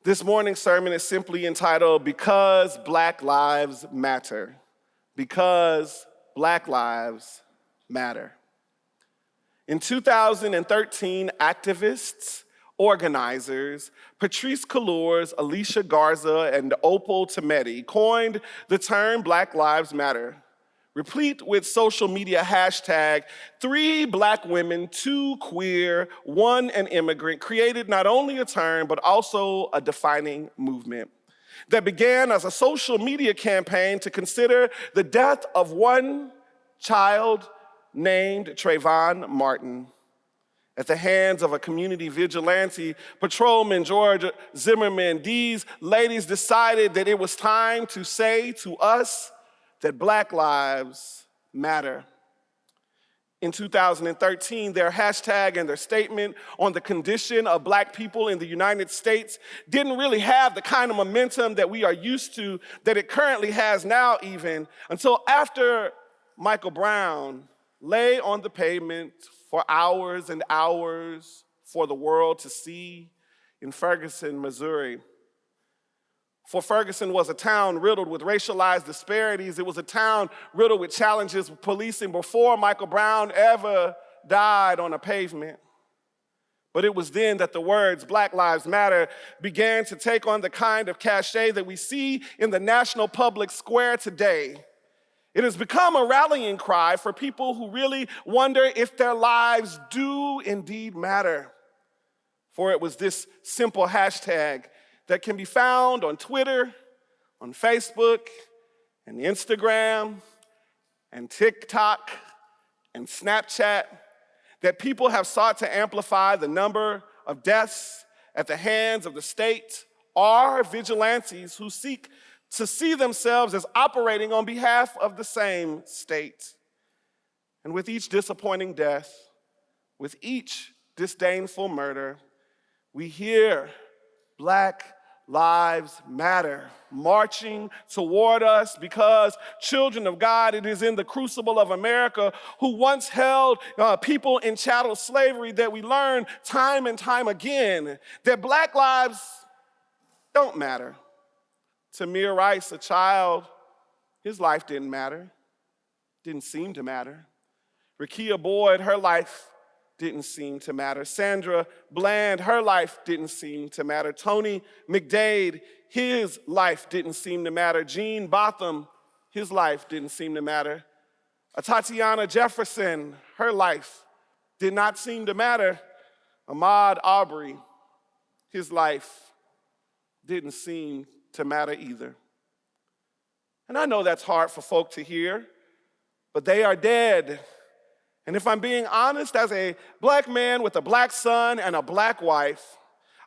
This morning's sermon is simply entitled, Because Black Lives Matter. Because Black Lives Matter. In 2013, activists, organizers, Patrisse Cullors, Alicia Garza, and Opal Tometi coined the term Black Lives Matter, replete with social media hashtag 3 Black women, 2 queer, 1 an immigrant, created not only a term, but also a defining movement that began as a social media campaign to consider the death of one child named Trayvon Martin at the hands of a community vigilante, patrolman George Zimmerman. These ladies decided that it was time to say to us that Black lives matter. In 2013, their hashtag and their statement on the condition of Black people in the United States didn't really have the kind of momentum that we are used to, that it currently has now even, until after Michael Brown lay on the pavement for hours and hours for the world to see in Ferguson, Missouri. For Ferguson was a town riddled with racialized disparities. It was a town riddled with challenges with policing before Michael Brown ever died on a pavement. But it was then that the words Black Lives Matter began to take on the kind of cachet that we see in the national public square today. It has become a rallying cry for people who really wonder if their lives do indeed matter. For it was this simple hashtag that can be found on Twitter, on Facebook, and Instagram, and TikTok, and Snapchat, that people have sought to amplify the number of deaths at the hands of the state or vigilantes who seek to see themselves as operating on behalf of the same state. And with each disappointing death, with each disdainful murder, we hear Black Lives Matter marching toward us, because children of God, it is in the crucible of America, who once held people in chattel slavery, that we learn time and time again that Black lives don't matter. Tamir Rice, a child, his life didn't matter, didn't seem to matter. Rekia Boyd, her life didn't seem to matter. Sandra Bland, her life didn't seem to matter. Tony McDade, his life didn't seem to matter. Gene Botham, his life didn't seem to matter. Tatiana Jefferson, her life did not seem to matter. Ahmaud Arbery, his life didn't seem to matter either. And I know that's hard for folk to hear, but they are dead. And if I'm being honest, as a Black man with a Black son and a Black wife,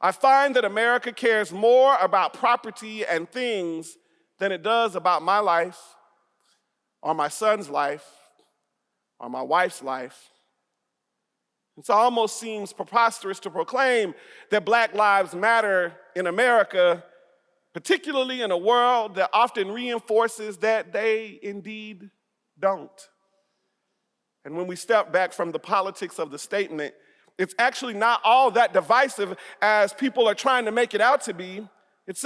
I find that America cares more about property and things than it does about my life, or my son's life, or my wife's life. It almost seems preposterous to proclaim that Black lives matter in America, particularly in a world that often reinforces that they indeed don't. And when we step back from the politics of the statement, it's actually not all that divisive as people are trying to make it out to be. It's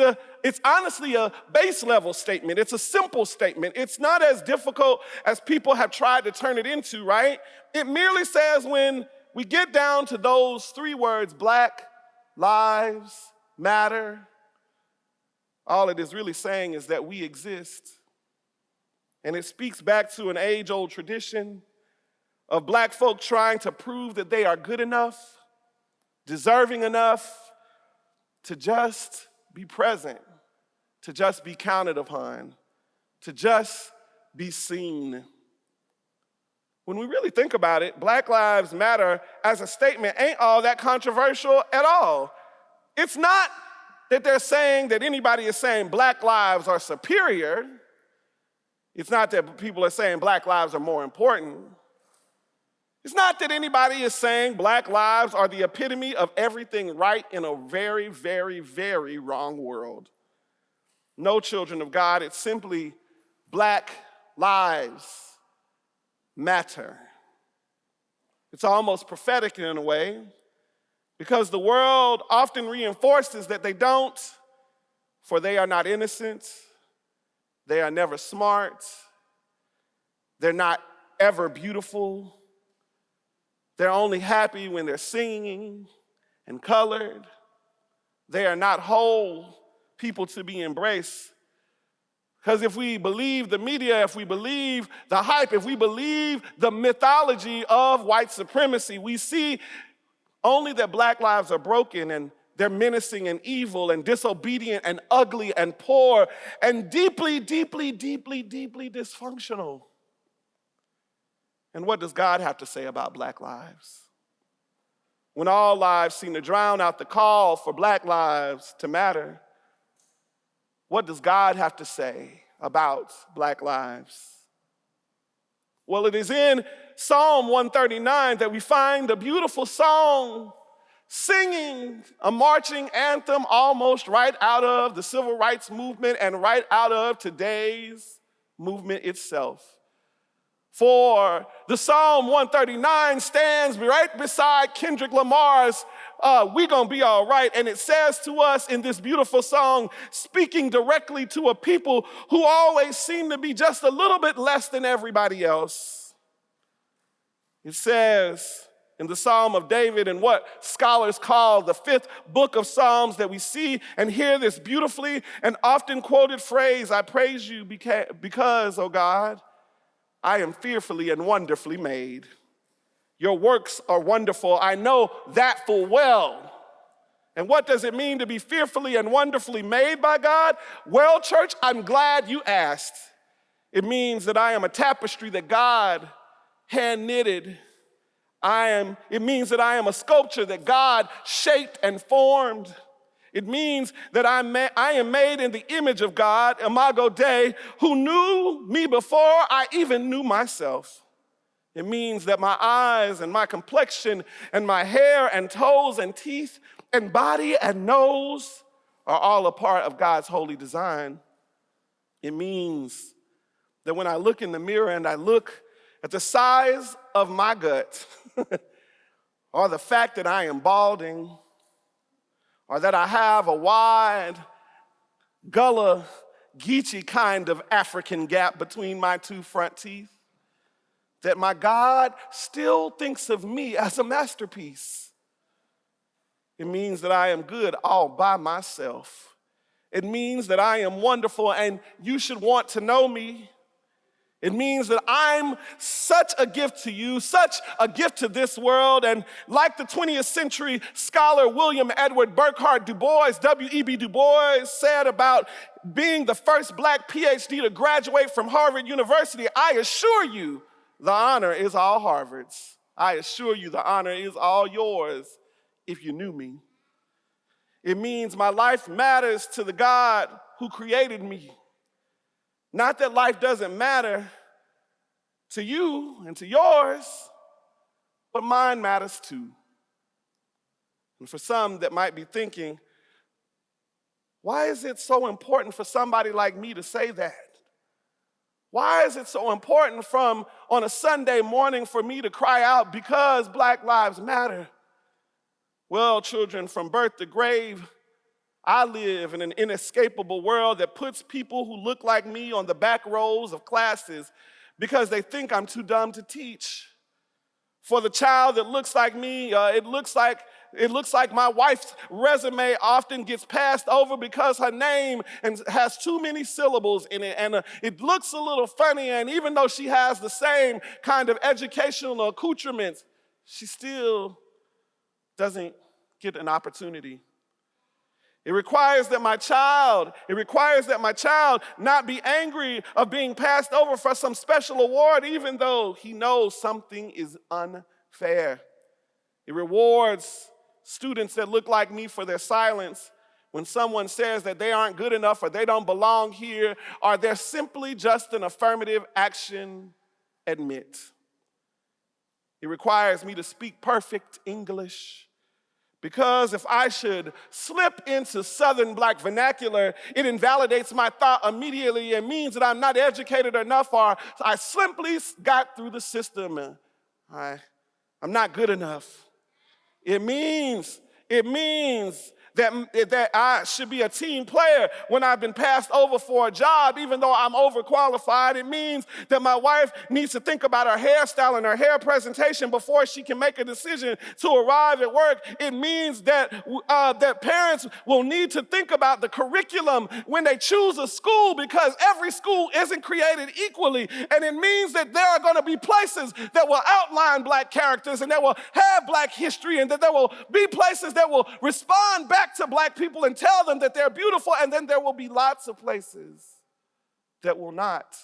honestly a base level statement. It's a simple statement. It's not as difficult as people have tried to turn it into, right? It merely says, when we get down to those 3 words, Black Lives Matter, all it is really saying is that we exist. And it speaks back to an age-old tradition of Black folk trying to prove that they are good enough, deserving enough to just be present, to just be counted upon, to just be seen. When we really think about it, Black Lives Matter as a statement ain't all that controversial at all. It's not that they're saying that anybody is saying Black lives are superior. It's not that people are saying Black lives are more important. It's not that anybody is saying Black lives are the epitome of everything right in a very, very, very wrong world. No, children of God, it's simply Black lives matter. It's almost prophetic in a way, Because the world often reinforces that they don't, for they are not innocent, they are never smart, they're not ever beautiful, they're only happy when they're singing and colored, they are not whole people to be embraced. Because if we believe the media, if we believe the hype, if we believe the mythology of white supremacy, we see only that black lives are broken and they're menacing and evil and disobedient and ugly and poor and deeply, deeply, deeply, deeply dysfunctional. And what does God have to say about black lives? When all lives seem to drown out the call for black lives to matter, what does God have to say about black lives? Well, it is in Psalm 139 that we find a beautiful song singing a marching anthem almost right out of the civil rights movement and right out of today's movement itself. For the Psalm 139 stands right beside Kendrick Lamar's "We Gonna Be All Right," and it says to us in this beautiful song, speaking directly to a people who always seem to be just a little bit less than everybody else. It says in the Psalm of David, and what scholars call the fifth book of Psalms, that we see and hear this beautifully and often quoted phrase, "I praise you because, oh God, I am fearfully and wonderfully made. Your works are wonderful. I know that full well." And what does it mean to be fearfully and wonderfully made by God? Well, church, I'm glad you asked. It means that I am a tapestry that God hand knitted. It means that I am a sculpture that God shaped and formed. It means that I am made in the image of God, Imago Dei, who knew me before I even knew myself. It means that my eyes and my complexion and my hair and toes and teeth and body and nose are all a part of God's holy design. It means that when I look in the mirror and I look at the size of my gut, or the fact that I am balding, or that I have a wide, Gullah Geechee kind of African gap between my two front teeth, that my God still thinks of me as a masterpiece. It means that I am good all by myself. It means that I am wonderful and you should want to know me. It means that I'm such a gift to you, such a gift to this world. And like the 20th century scholar William Edward Burghardt Du Bois, W.E.B. Du Bois, said about being the first black PhD to graduate from Harvard University, I assure you the honor is all Harvard's. I assure you the honor is all yours if you knew me. It means my life matters to the God who created me. Not that life doesn't matter to you and to yours, but mine matters too. And for some that might be thinking, why is it so important for somebody like me to say that? Why is it so important on a Sunday morning for me to cry out because Black Lives Matter? Well, children, from birth to grave, I live in an inescapable world that puts people who look like me on the back rows of classes because they think I'm too dumb to teach. For the child that looks like me, it looks like my wife's resume often gets passed over because her name has too many syllables in it, and it looks a little funny, and even though she has the same kind of educational accoutrements, she still doesn't get an opportunity. It requires that my child not be angry of being passed over for some special award, even though he knows something is unfair. It rewards students that look like me for their silence when someone says that they aren't good enough or they don't belong here, or they're simply just an affirmative action admit. It requires me to speak perfect English, because if I should slip into Southern Black vernacular, it invalidates my thought immediately and means that I'm not educated enough, or I simply got through the system. I'm not good enough. It means It means that I should be a team player when I've been passed over for a job, even though I'm overqualified. It means that my wife needs to think about her hairstyle and her hair presentation before she can make a decision to arrive at work. It means that that parents will need to think about the curriculum when they choose a school, because every school isn't created equally. And it means that there are going to be places that will outline Black characters and that will have Black history, and that there will be places that will respond back to Black people and tell them that they're beautiful, and then there will be lots of places that will not.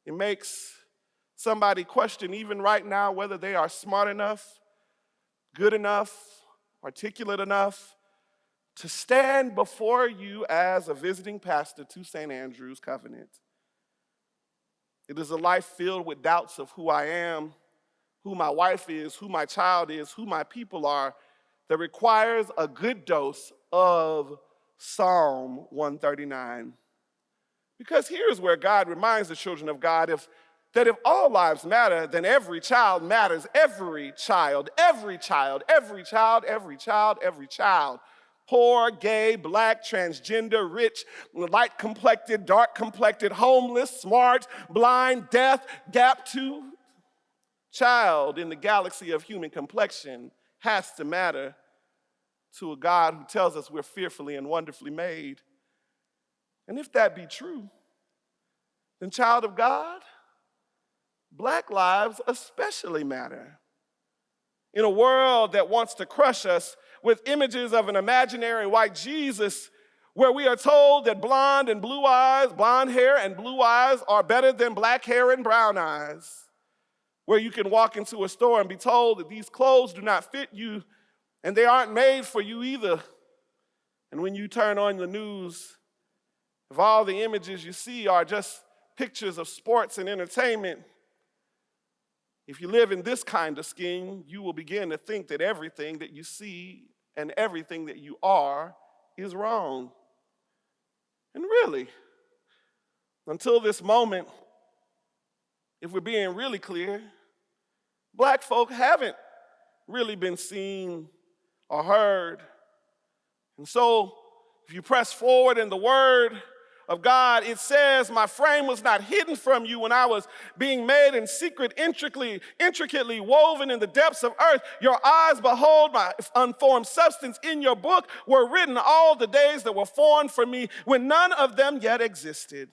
It makes somebody question, even right now, whether they are smart enough, good enough, articulate enough to stand before you as a visiting pastor to St. Andrew's Covenant. It is a life filled with doubts of who I am, who my wife is, who my child is, who my people are, that requires a good dose of Psalm 139. Because here's where God reminds the children of God that if all lives matter, then every child matters. Every child, every child, every child, every child, every child. Poor, gay, Black, transgender, rich, light-complected, dark-complected, homeless, smart, blind, deaf, gap-toothed. Child in the galaxy of human complexion has to matter to a God who tells us we're fearfully and wonderfully made. And if that be true, then, child of God, Black lives especially matter. In a world that wants to crush us with images of an imaginary white Jesus, where we are told that blonde hair and blue eyes are better than Black hair and brown eyes, where you can walk into a store and be told that these clothes do not fit you and they aren't made for you either. And when you turn on the news, if all the images you see are just pictures of sports and entertainment, if you live in this kind of scheme, you will begin to think that everything that you see and everything that you are is wrong. And really, until this moment, if we're being really clear, Black folk haven't really been seen or heard. And so, if you press forward in the Word of God, it says, "My frame was not hidden from you when I was being made in secret, intricately woven in the depths of earth. Your eyes behold my unformed substance. In your book were written all the days that were formed for me, when none of them yet existed.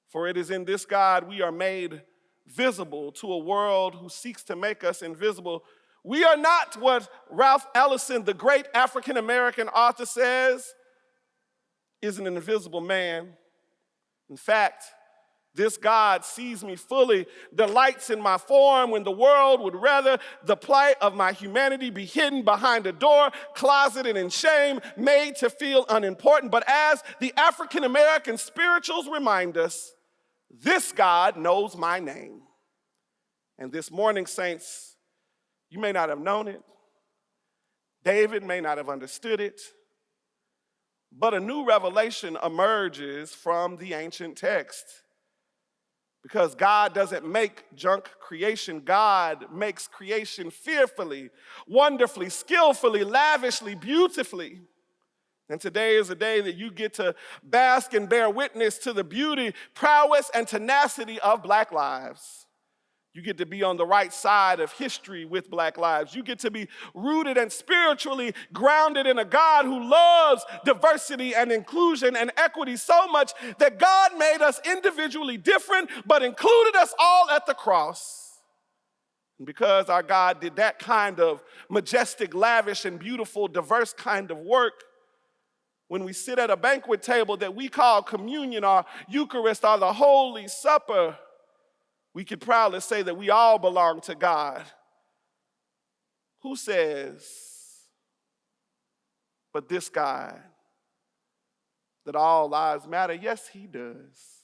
For it is in this God we are made visible to a world who seeks to make us invisible." We are not what Ralph Ellison, the great African-American author, says is an invisible man. In fact, this God sees me fully, delights in my form, when the world would rather the plight of my humanity be hidden behind a door, closeted in shame, made to feel unimportant. But as the African-American spirituals remind us, this God knows my name. And this morning, saints, you may not have known it. David may not have understood it. But a new revelation emerges from the ancient text. Because God doesn't make junk creation. God makes creation fearfully, wonderfully, skillfully, lavishly, beautifully. And today is a day that you get to bask and bear witness to the beauty, prowess, and tenacity of Black lives. You get to be on the right side of history with Black lives. You get to be rooted and spiritually grounded in a God who loves diversity and inclusion and equity so much that God made us individually different, but included us all at the cross. And because our God did that kind of majestic, lavish, and beautiful, diverse kind of work, when we sit at a banquet table that we call communion or Eucharist or the Holy Supper, we could proudly say that we all belong to God, who says, but this God, that all lives matter. Yes, he does.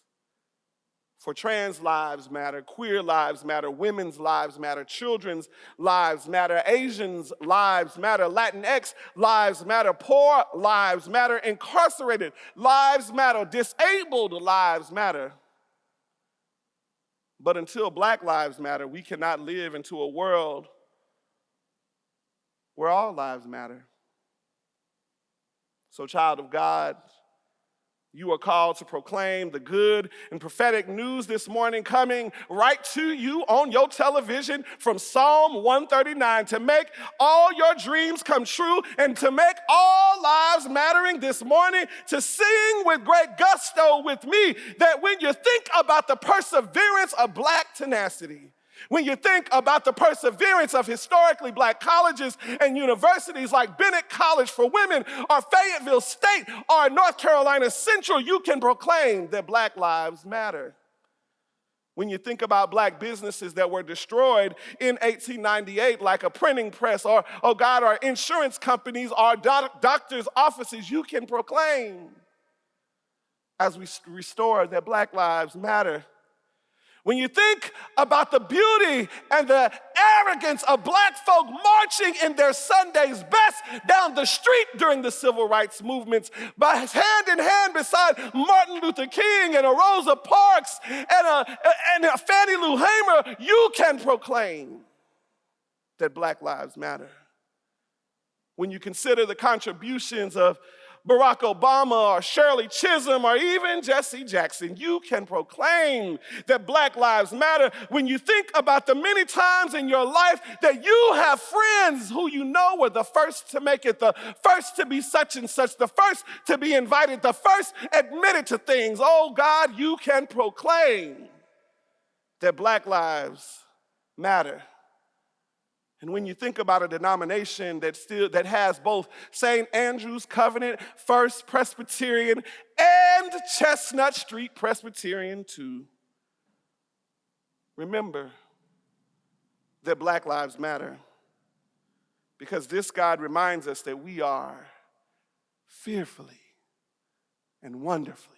For trans lives matter, queer lives matter, women's lives matter, children's lives matter, Asians' lives matter, Latinx lives matter, poor lives matter, incarcerated lives matter, disabled lives matter. But until Black lives matter, we cannot live into a world where all lives matter. So, child of God, you are called to proclaim the good and prophetic news this morning coming right to you on your television from Psalm 139 to make all your dreams come true and to make all lives mattering this morning, to sing with great gusto with me that when you think about the perseverance of Black tenacity, when you think about the perseverance of historically Black colleges and universities like Bennett College for Women or Fayetteville State or North Carolina Central, you can proclaim that Black lives matter. When you think about Black businesses that were destroyed in 1898, like a printing press or insurance companies or doctors' offices, you can proclaim as we restore that Black lives matter. When you think about the beauty and the arrogance of Black folk marching in their Sunday's best down the street during the civil rights movements, hand in hand beside Martin Luther King and a Rosa Parks and a Fannie Lou Hamer, you can proclaim that Black lives matter. When you consider the contributions of Barack Obama or Shirley Chisholm or even Jesse Jackson, you can proclaim that Black lives matter. When you think about the many times in your life that you have friends who you know were the first to make it, the first to be such and such, the first to be invited, the first admitted to things, oh God, you can proclaim that Black lives matter. And when you think about a denomination that has both St. Andrew's Covenant, First Presbyterian, and Chestnut Street Presbyterian too, remember that Black lives matter, because this God reminds us that we are fearfully and wonderfully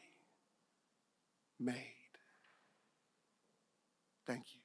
made. Thank you.